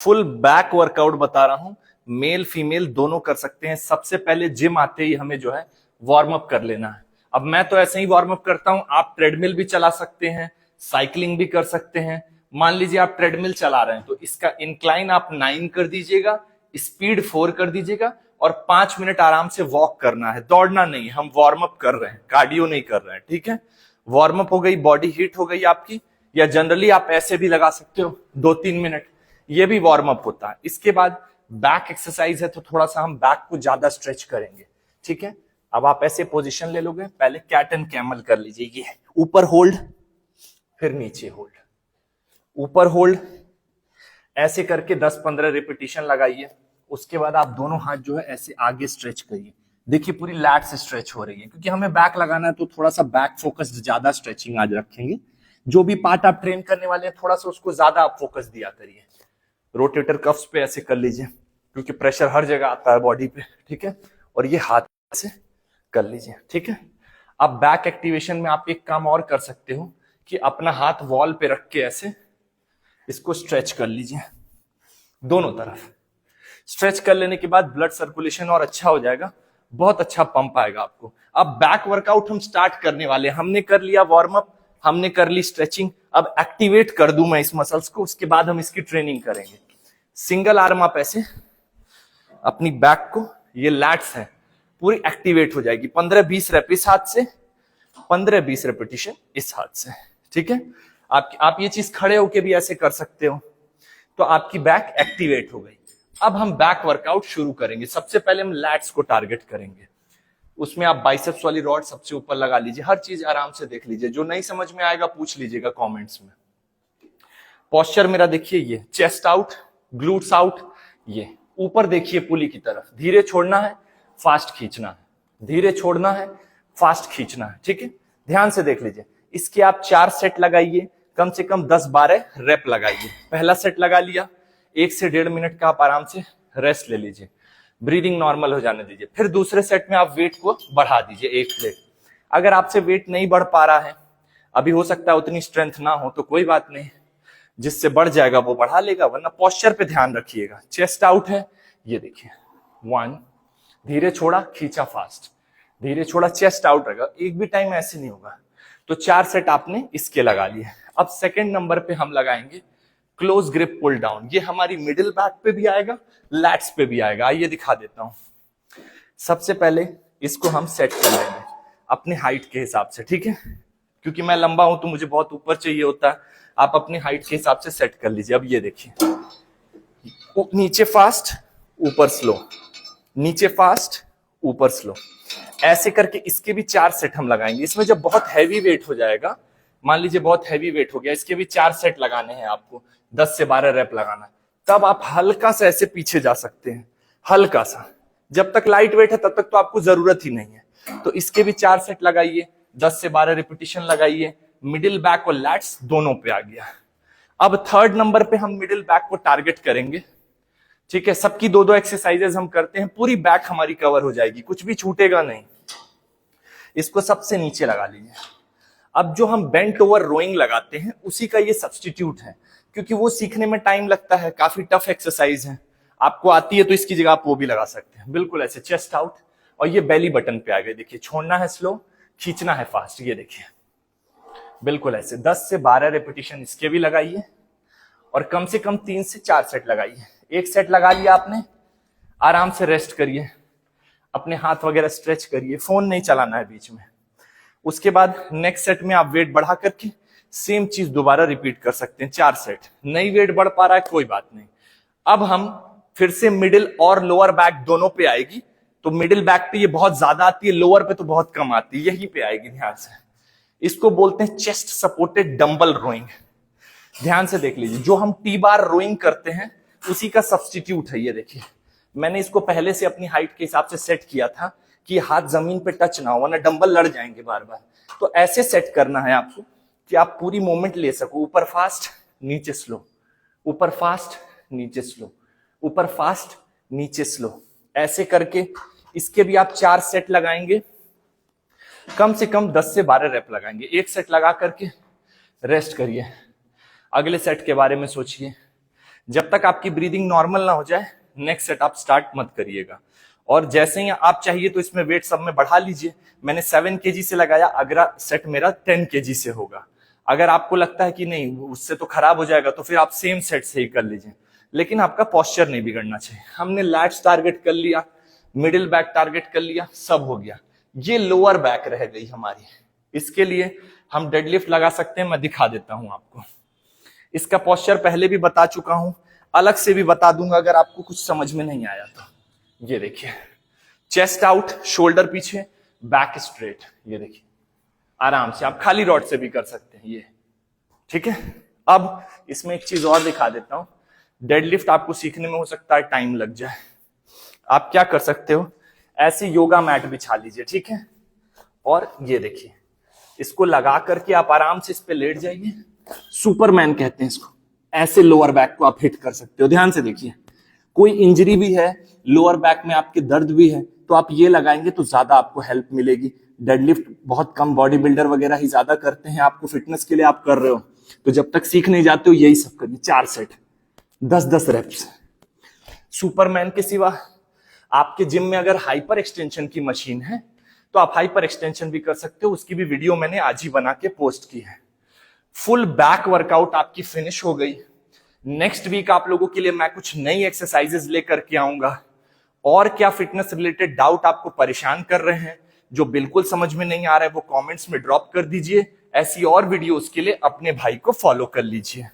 Full back workout बता रहा हूं, मेल फीमेल दोनों कर सकते हैं। सबसे पहले जिम आते ही हमें जो है वार्म अप कर लेना है। अब मैं तो ऐसे ही वार्म अप करता हूं, आप ट्रेडमिल भी चला सकते हैं, साइकिलिंग भी कर सकते हैं। मान लीजिए आप ट्रेडमिल चला रहे हैं तो इसका इंक्लाइन आप 9 कर दीजिएगा, स्पीड 4 कर दीजिएगा और 5 मिनट आराम से वॉक करना है, दौड़ना नहीं। हम वार्म अप कर रहे हैं, कार्डियो नहीं कर रहे हैं, ठीक है। वार्म अप हो गई, बॉडी हीट हो गई आपकी। या जनरली आप ऐसे भी लगा सकते हो 2-3 मिनट, ये भी वार्म अप होता है। इसके बाद बैक एक्सरसाइज है तो थोड़ा सा हम बैक को ज्यादा स्ट्रेच करेंगे, ठीक है। अब आप ऐसे पोजीशन ले लोगे, पहले कैट एंड कैमल कर लीजिए। ये ऊपर होल्ड, फिर नीचे होल्ड, ऊपर होल्ड, ऐसे करके 10-15 रिपीटिशन लगाइए। उसके बाद आप दोनों हाथ जो है ऐसे आगे स्ट्रेच करिए। देखिए पूरी लैट से स्ट्रेच हो रही है, क्योंकि हमें बैक लगाना है तो थोड़ा सा बैक फोकस्ड ज्यादा स्ट्रेचिंग आज रखेंगे। जो भी पार्ट आप ट्रेन करने वाले हैं थोड़ा सा उसको ज्यादा आप फोकस दिया करिए। रोटेटर कफ्स पे ऐसे कर लीजिए, क्योंकि प्रेशर हर जगह आता है बॉडी पे, ठीक है। और ये हाथ से कर लीजिए, ठीक है। अब बैक एक्टिवेशन में आप एक काम और कर सकते हो कि अपना हाथ वॉल पे रख के ऐसे इसको स्ट्रेच कर लीजिए, दोनों तरफ। स्ट्रेच कर लेने के बाद ब्लड सर्कुलेशन और अच्छा हो जाएगा, बहुत अच्छा पंप आएगा आपको। अब बैक वर्कआउट हम स्टार्ट करने वाले हैं। हमने कर लिया वार्म अप, हमने कर ली स्ट्रेचिंग, अब एक्टिवेट कर दूं मैं इस मसल्स को, उसके बाद हम इसकी ट्रेनिंग करेंगे। सिंगल आर्म आप ऐसे अपनी बैक को, ये लैट्स है, पूरी एक्टिवेट हो जाएगी। 15-20 रेप इस हाथ से, 15-20 रेपिटेशन इस हाथ से, ठीक है। आप ये चीज खड़े होके भी ऐसे कर सकते हो, तो आपकी बैक एक्टिवेट हो गई। अब हम बैक वर्कआउट शुरू करेंगे। सबसे पहले हम लैट्स को टारगेट करेंगे। उसमें आप बाइसेप्स वाली रॉड सबसे ऊपर लगा लीजिए, हर चीज आराम से देख लीजिए। जो नहीं समझ में आएगा पूछ लीजिएगा कमेंट्स में। पोस्चर मेरा देखिए, ये चेस्ट आउट, ग्लूट्स आउट, ये ऊपर देखिए पुली की तरफ। धीरे छोड़ना है, फास्ट खींचना है, धीरे छोड़ना है, फास्ट खींचना है, ठीक है। ध्यान से देख लीजिए। इसके आप 4 सेट लगाइए, कम से कम 10-12 रेप लगाइए। पहला सेट लगा लिया, 1 से 1.5 मिनट का आप आराम से रेस्ट ले लीजिए, ब्रीदिंग नॉर्मल हो जाने दीजिए। फिर दूसरे सेट में आप वेट को बढ़ा दीजिए 1 प्लेट। अगर आपसे वेट नहीं बढ़ पा रहा है, अभी हो सकता है उतनी स्ट्रेंथ ना हो, तो कोई बात नहीं, जिससे बढ़ जाएगा वो बढ़ा लेगा, वरना पोस्चर पे ध्यान रखिएगा। चेस्ट आउट है, ये देखिए 1, धीरे छोड़ा, खींचा फास्ट, धीरे छोड़ा, चेस्ट आउट रहेगा। एक भी टाइम ऐसे नहीं होगा। तो 4 सेट आपने इसके लगा लिए। अब सेकंड नंबर पे हम लगाएंगे क्लोज ग्रिप पुल डाउन। ये हमारी मिडिल बैक पे भी आएगा, लैट्स पे भी आएगा। आइए दिखा देता हूं। सबसे पहले इसको हम सेट कर लेंगे अपने हाइट के हिसाब से, ठीक है। क्योंकि मैं लंबा हूं तो मुझे बहुत ऊपर चाहिए होता है, आप अपनी हाइट के हिसाब से सेट कर लीजिए। अब ये देखिए, नीचे फास्ट, ऊपर स्लो, नीचे फास्ट, ऊपर स्लो, ऐसे करके इसके भी 4 सेट हम लगाएंगे। इसमें जब बहुत हैवी वेट हो जाएगा, मान लीजिए बहुत हैवी वेट हो गया, इसके भी 4 सेट लगाने हैं आपको, 10 से 12 रेप लगाना है। तब आप हल्का सा ऐसे पीछे जा सकते हैं, हल्का सा। जब तक लाइट वेट है तब तक तो आपको जरूरत ही नहीं है। तो इसके भी 4 सेट लगाइए, 10 से 12 रिपीटिशन लगाइए। मिडिल बैक और लैट्स दोनों पे आ गया। अब थर्ड नंबर पे हम मिडिल बैक को टारगेट करेंगे, ठीक है। सबकी 2-2 एक्सरसाइजेस हम करते हैं, पूरी बैक हमारी कवर हो जाएगी, कुछ भी छूटेगा नहीं। इसको सबसे नीचे लगा लीजिए। अब जो हम बेंट ओवर रोइंग लगाते हैं उसी का ये सब्स्टिट्यूट है, क्योंकि वो सीखने में टाइम लगता है, काफी टफ एक्सरसाइज है। आपको आती है तो इसकी जगह आप वो भी लगा सकते हैं। बिल्कुल ऐसे चेस्ट आउट, और ये बेली बटन पे आ गए। देखिए छोड़ना है स्लो, खींचना है फास्ट, ये देखिए बिल्कुल ऐसे। 10 से 12 रेपिटेशन इसके भी लगाइए, और कम से कम 3 से 4 सेट लगाइए। 1 सेट लगा लिया आपने, आराम से रेस्ट करिए, अपने हाथ वगैरह स्ट्रेच करिए, फोन नहीं चलाना है बीच में। उसके बाद नेक्स्ट सेट में आप वेट बढ़ा करके सेम चीज दोबारा रिपीट कर सकते हैं, 4 सेट। नहीं वेट बढ़ पा रहा है कोई बात नहीं। अब हम फिर से मिडिल और लोअर बैक दोनों पे आएगी। तो मिडिल बैक पे ये बहुत ज्यादा आती है, लोअर पे तो बहुत कम आती है, यहीं पे आएगी, ध्यान से। इसको बोलते हैं चेस्ट सपोर्टेड डंबल रोइंग। ध्यान से देख लीजिए, जो हम टी बार रोइंग करते हैं उसी का सब्स्टिट्यूट है। ये देखिए, मैंने इसको पहले से अपनी हाइट के हिसाब से सेट किया था कि हाथ जमीन पे टच ना हो, वरना डंबल लड़ जाएंगे बार बार। तो ऐसे सेट करना है आपको कि आप पूरी मूवमेंट ले सको। ऊपर फास्ट, नीचे स्लो, ऊपर फास्ट, नीचे स्लो, ऊपर फास्ट, नीचे स्लो, ऐसे करके इसके भी आप 4 सेट लगाएंगे। कम से कम 10 से 12 रेप लगाएंगे। 1 सेट लगा करके रेस्ट करिए, अगले सेट के बारे में सोचिए। जब तक आपकी ब्रीदिंग नॉर्मल ना हो जाए नेक्स्ट सेट आप स्टार्ट मत करिएगा। और जैसे ही आप चाहिए तो इसमें वेट सब में बढ़ा लीजिए। मैंने 7 kg से लगाया, अगला सेट मेरा 10 kg से होगा। अगर आपको लगता है कि नहीं उससे तो खराब हो जाएगा तो फिर आप सेम सेट से ही कर लीजिए, लेकिन आपका पोस्चर नहीं बिगड़ना चाहिए। हमने लैट्स टारगेट कर लिया, मिडिल बैक टारगेट कर लिया, सब हो गया। ये लोअर बैक रह गई हमारी। इसके लिए हम डेडलिफ्ट लगा सकते हैं, मैं दिखा देता हूं आपको। इसका पोस्चर पहले भी बता चुका हूं, अलग से भी बता दूंगा अगर आपको कुछ समझ में नहीं आया तो। ये देखिए, चेस्ट आउट, शोल्डर पीछे, बैक स्ट्रेट। ये देखिए, आराम से आप खाली रॉड से भी कर सकते हैं ये, ठीक है। अब इसमें एक चीज और दिखा देता हूं। डेडलिफ्ट आपको सीखने में हो सकता है टाइम लग जाए। आप क्या कर सकते हो, ऐसे योगा मैट बिछा लीजिए, ठीक है। और ये देखिए, इसको लगा करके आप आराम से इस पे लेट जाइए। सुपरमैन कहते हैं इसको। ऐसे लोअर बैक को आप हिट कर सकते हो। ध्यान से देखिए, कोई इंजरी भी है, लोअर बैक में आपके दर्द भी है, तो आप ये लगाएंगे तो ज्यादा आपको हेल्प मिलेगी। डेडलिफ्ट बहुत कम बॉडी बिल्डर वगैरह ही ज्यादा करते हैं। आपको फिटनेस के लिए आप कर रहे हो तो जब तक सीख नहीं जाते हो यही सब करिए। 4 सेट, 10-10 रेप्स। सुपरमैन के सिवा आपके जिम में अगर हाइपर एक्सटेंशन की मशीन है तो आप हाइपर एक्सटेंशन भी कर सकते हो। उसकी भी वीडियो मैंने आज ही बना के पोस्ट की है। फुल बैक वर्कआउट आपकी फिनिश हो गई। नेक्स्ट वीक आप लोगों के लिए मैं कुछ नई एक्सरसाइजेस लेकर के आऊंगा। और क्या फिटनेस रिलेटेड डाउट आपको परेशान कर रहे हैं, जो बिल्कुल समझ में नहीं आ रहा है, वो कमेंट्स में ड्रॉप कर दीजिए। ऐसी और वीडियोस के लिए अपने भाई को फॉलो कर लीजिए।